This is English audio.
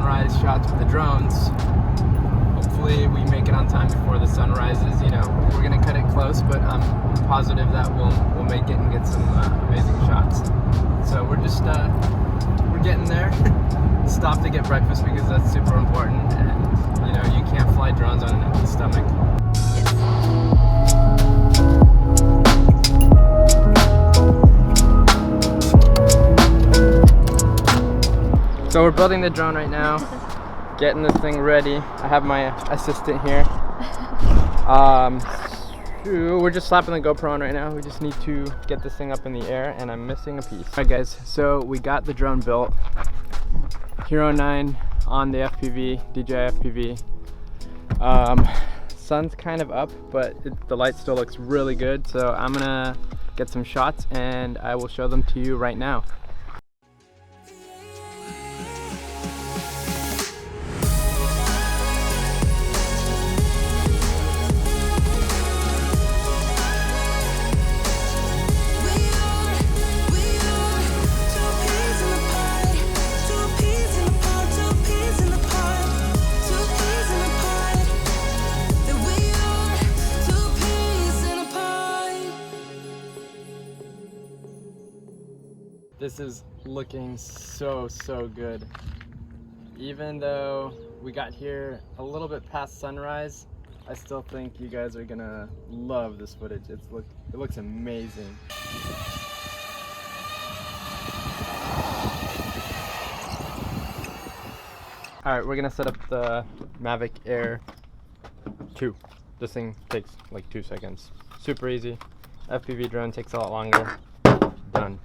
sunrise shots with the drones. Hopefully we make it on time before the sun rises. You know, we're gonna cut it close, but I'm positive that we'll make it and get some amazing shots. So we're just we're getting there. Stop to get breakfast because that's super important, and you know, you can't fly drones on an empty stomach. So we're building the drone right now, getting this thing ready. I have my assistant here. We're just slapping the GoPro on right now. We just need to get this thing up in the air, and I'm missing a piece. Alright guys, so we got the drone built. Hero 9 on the FPV, DJI FPV. Sun's kind of up, but the light still looks really good. So I'm gonna get some shots and I will show them to you right now. This is looking so good. Even though we got here a little bit past sunrise, I still think you guys are gonna love this footage. It looks amazing. Alright, we're gonna set up the Mavic Air 2. This thing takes like 2 seconds. Super easy. FPV drone takes a lot longer. Done.